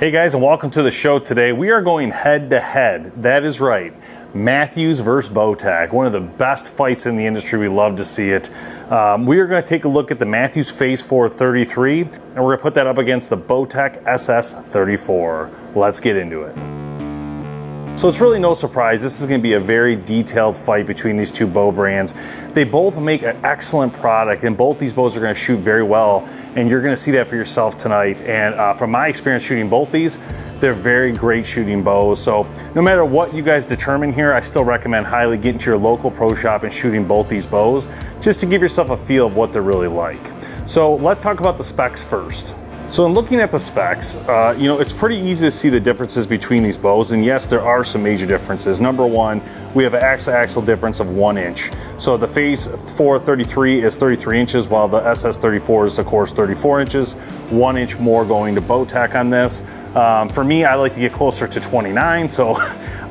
Hey guys, and welcome to the show today. We are going head to head. That is right. Mathews versus Bowtech, one of the best fights in the industry. We love to see it. We are going to take a look at the Mathews Phase 4 33, and we're going to put that up against the Bowtech SS34. Let's get into it. So it's really no surprise, this is going to be a very detailed fight between these two bow brands. They both make an excellent product, and both these bows are going to shoot very well, and you're going to see that for yourself tonight. And from my experience shooting both these, they're very great shooting bows. So no matter what you guys determine here, I still recommend highly getting to your local pro shop and shooting both these bows, just to give yourself a feel of what they're really like. So let's talk about the specs first. So in looking at the specs, it's pretty easy to see the differences between these bows, and yes, there are some major differences. Number one, we have an axle-to-axle difference of 1 inch. So the Phase 4 33 is 33 inches, while the SS34 is, of course, 34 inches. 1 inch more going to Bowtech on this. For me, I like to get closer to 29, so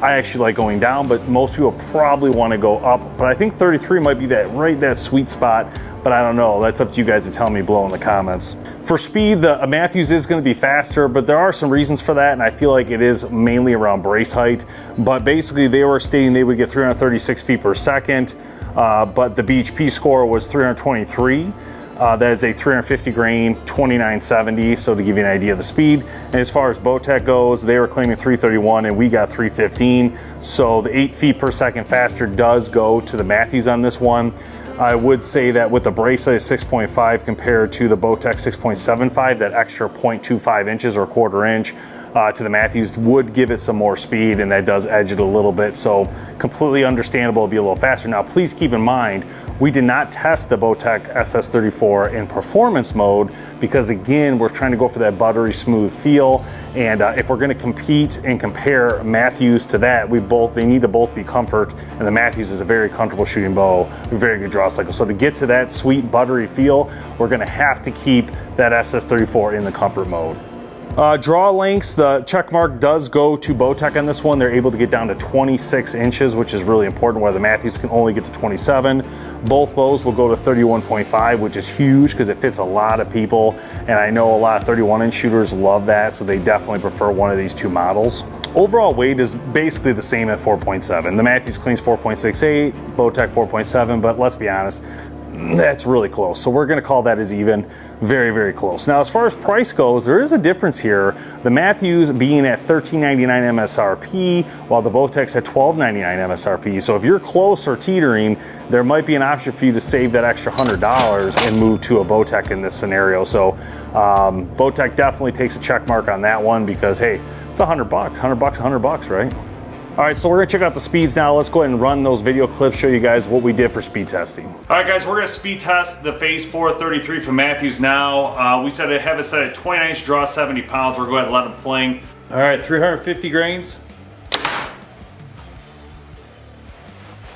I actually like going down, but most people probably want to go up. But I think 33 might be that sweet spot, but I don't know. That's up to you guys to tell me below in the comments. For speed, the Mathews is going to be faster, but there are some reasons for that, and I feel like it is mainly around brace height. But basically, they were stating they would get 336 feet per second, but the BHP score was 323. That is a 350 grain, 2970, so to give you an idea of the speed. And as far as Bowtech goes, they were claiming 331 and we got 315. So the 8 feet per second faster does go to the Mathews on this one. I would say that with the bracelet is 6.5 compared to the Bowtech 6.75, that extra 0.25 inches or 1/4 inch to the Mathews would give it some more speed, and that does edge it a little bit. So completely understandable to be a little faster. Now, please keep in mind, we did not test the Bowtech SS34 in performance mode because, again, we're trying to go for that buttery smooth feel. And if we're going to compete and compare Mathews to that, they need to both be comfort. And the Mathews is a very comfortable shooting bow, a very good draw cycle. So to get to that sweet buttery feel, we're going to have to keep that SS34 in the comfort mode. Draw lengths, the check mark does go to Bowtech on this one. They're able to get down to 26 inches, which is really important, where the Mathews can only get to 27. Both bows will go to 31.5, which is huge because it fits a lot of people. And I know a lot of 31-inch shooters love that, so they definitely prefer one of these two models. Overall weight is basically the same at 4.7. The Mathews cleans 4.68, Bowtech 4.7, but let's be honest, that's really close. So we're going to call that as even. Very, very close. Now, as far as price goes, there is a difference here. The Mathews being at $13.99 MSRP, while the Bowtech's at $12.99 MSRP. So if you're close or teetering, there might be an option for you to save that extra $100 and move to a Bowtech in this scenario. So Bowtech definitely takes a check mark on that one because, hey, it's $100, $100, right? All right, so we're gonna check out the speeds now. Let's go ahead and run those video clips, show you guys what we did for speed testing. All right, guys, we're gonna speed test the Phase 4 33 from Mathews now. We said have it set at 29-inch draw, 70 pounds. We're going to go ahead and let them fling. All right, 350 grains.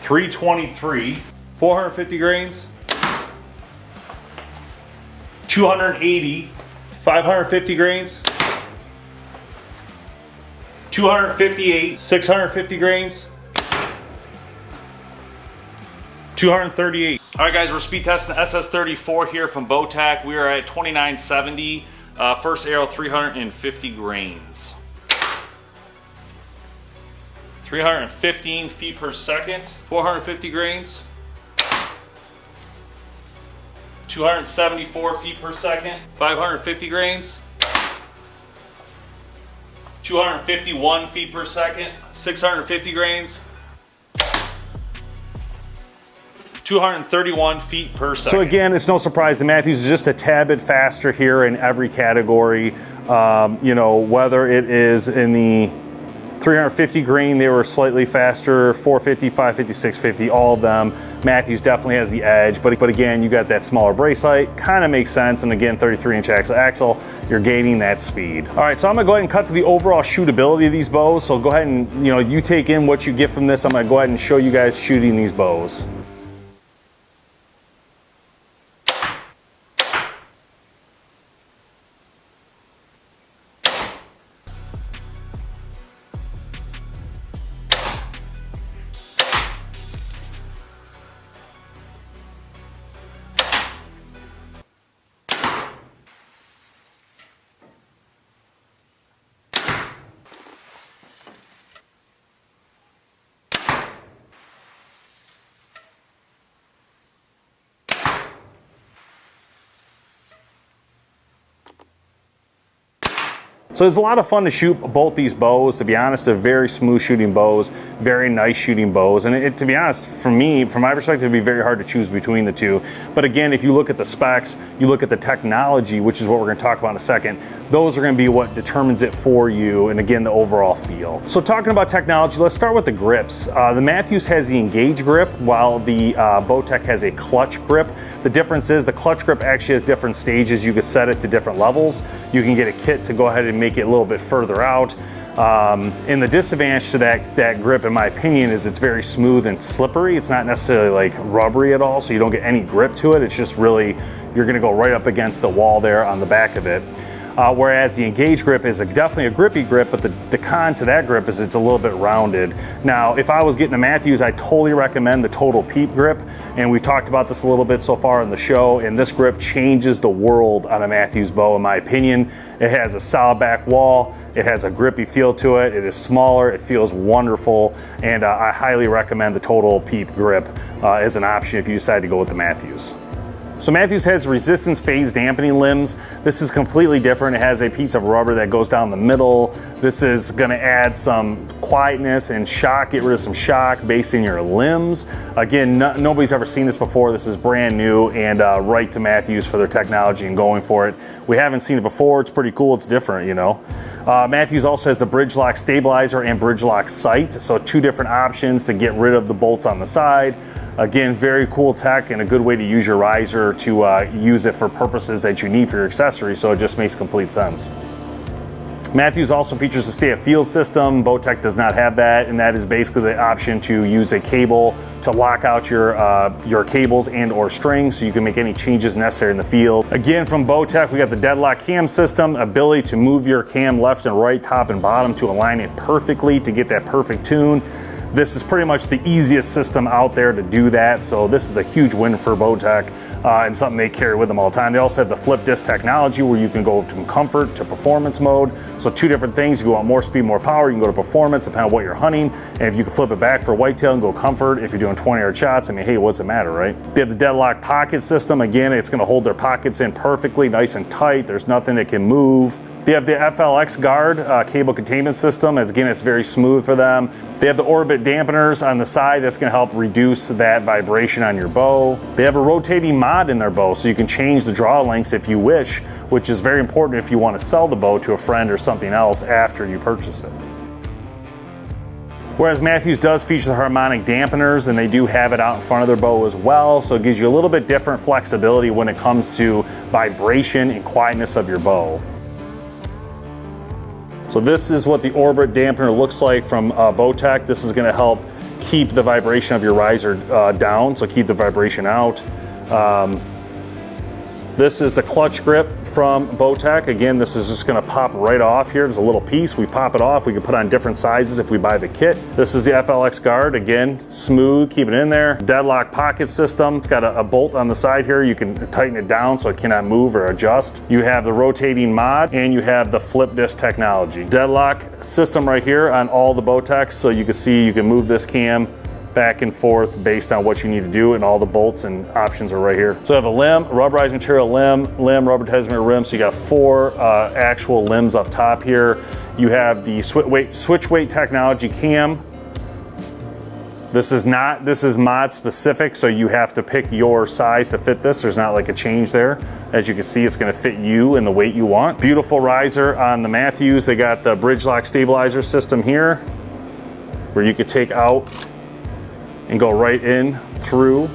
323. 450 grains. 280. 550 grains. 258, 650 grains, 238. All right, guys, we're speed testing the SS34 here from Bowtech. We are at 2970, first arrow 350 grains. 315 feet per second, 450 grains. 274 feet per second, 550 grains. 251 feet per second, 650 grains. 231 feet per second. So again, it's no surprise the Mathews is just a tad bit faster here in every category. Whether it is in the 350 grain, they were slightly faster, 450, 550, 650, all of them. Mathews definitely has the edge, but again, you got that smaller brace height, kind of makes sense, and again, 33-inch axle, you're gaining that speed. All right, so I'm gonna go ahead and cut to the overall shootability of these bows, so go ahead and, you take in what you get from this. I'm gonna go ahead and show you guys shooting these bows. So it's a lot of fun to shoot both these bows. To be honest, they're very smooth shooting bows, very nice shooting bows. And to be honest, for me, from my perspective, it'd be very hard to choose between the two. But again, if you look at the specs, you look at the technology, which is what we're gonna talk about in a second, those are gonna be what determines it for you, and again, the overall feel. So talking about technology, let's start with the grips. The Mathews has the Engage grip, while the Bowtech has a clutch grip. The difference is the clutch grip actually has different stages. You can set it to different levels. You can get a kit to go ahead and make it a little bit further out. And the disadvantage to that grip, in my opinion, is it's very smooth and slippery. It's not necessarily like rubbery at all, so you don't get any grip to it. It's just really, you're gonna go right up against the wall there on the back of it. Whereas the Engage grip is definitely a grippy grip, but the con to that grip is it's a little bit rounded. Now, if I was getting a Mathews, I totally recommend the Total Peep grip, and we've talked about this a little bit so far in the show, and this grip changes the world on a Mathews bow, in my opinion. It has a solid back wall, it has a grippy feel to it, it is smaller, it feels wonderful, and I highly recommend the Total Peep grip as an option if you decide to go with the Mathews. So Mathews has resistance phase dampening limbs. This is completely different. It has a piece of rubber that goes down the middle. This is gonna add some quietness and shock, get rid of some shock based in your limbs. Again, nobody's ever seen this before. This is brand new, and right to Mathews for their technology and going for it. We haven't seen it before. It's pretty cool. It's different, you know. Mathews also has the bridge lock stabilizer and bridge lock sight. So two different options to get rid of the bolts on the side. Again, very cool tech and a good way to use your riser to use it for purposes that you need for your accessory, so it just makes complete sense. Mathews also features a stay of field system. Bowtech does not have that, and that is basically the option to use a cable to lock out your cables and or strings, so you can make any changes necessary in the field. Again, from Bowtech, we got the deadlock cam system, ability to move your cam left and right, top and bottom to align it perfectly to get that perfect tune. This is pretty much the easiest system out there to do that, so this is a huge win for Bowtech and something they carry with them all the time. They also have the flip disc technology where you can go from comfort to performance mode. So two different things. If you want more speed, more power, you can go to performance depending on what you're hunting. And if you can flip it back for whitetail and go comfort, if you're doing 20-yard shots, I mean, hey, what's it matter, right? They have the deadlock pocket system. Again, it's gonna hold their pockets in perfectly, nice and tight. There's nothing that can move. They have the FLX guard cable containment system. Again, it's very smooth for them. They have the orbit dampeners on the side. That's gonna help reduce that vibration on your bow. They have a rotating mod in their bow, so you can change the draw lengths if you wish, which is very important if you wanna sell the bow to a friend or something else after you purchase it. Whereas Mathews does feature the harmonic dampeners, and they do have it out in front of their bow as well, so it gives you a little bit different flexibility when it comes to vibration and quietness of your bow. So this is what the orbit dampener looks like from Bowtech. This is gonna help keep the vibration of your riser down, so keep the vibration out. This is the clutch grip from Bowtech. Again, this is just gonna pop right off here. There's a little piece, we pop it off. We can put on different sizes if we buy the kit. This is the FLX guard. Again, smooth, keep it in there. Deadlock pocket system. It's got a bolt on the side here. You can tighten it down so it cannot move or adjust. You have the rotating mod, and you have the flip disc technology. Deadlock system right here on all the Bowtechs, so you can see you can move this cam back and forth based on what you need to do, and all the bolts and options are right here. So I have a limb, rubberized material limb, rubberized material rim, so you got 4 actual limbs up top here. You have the switch weight technology cam. This is mod specific, so you have to pick your size to fit this. There's not like a change there. As you can see, it's gonna fit you and the weight you want. Beautiful riser on the Mathews. They got the bridge lock stabilizer system here, where you could take out and go right in through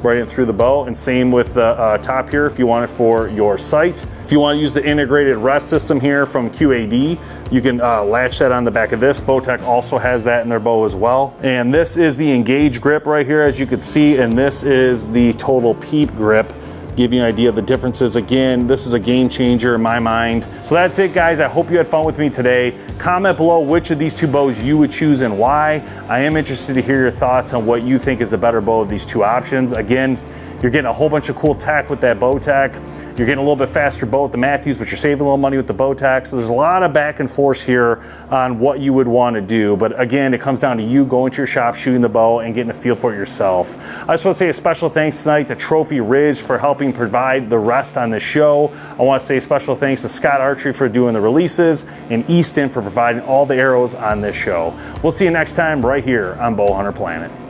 the bow, and same with the top here if you want it for your sight. If you want to use the integrated rest system here from QAD, you can latch that on the back of this. Bowtech also has that in their bow as well. And this is the Engage grip right here, as you can see, and this is the Total Peep grip. Give you an idea of the differences. Again, this is a game changer in my mind. So that's it, guys. I hope you had fun with me today. Comment below which of these two bows you would choose and why. I am interested to hear your thoughts on what you think is a better bow of these two options. Again, You're getting a whole bunch of cool tech with that Bowtech. You're getting a little bit faster bow with the Mathews, but you're saving a little money with the Bowtech. So there's a lot of back and forth here on what you would want to do. But again, it comes down to you going to your shop, shooting the bow, and getting a feel for it yourself. I just want to say a special thanks tonight to Trophy Ridge for helping provide the rest on this show. I want to say a special thanks to Scott Archery for doing the releases, and Easton for providing all the arrows on this show. We'll see you next time right here on Bow Hunter Planet.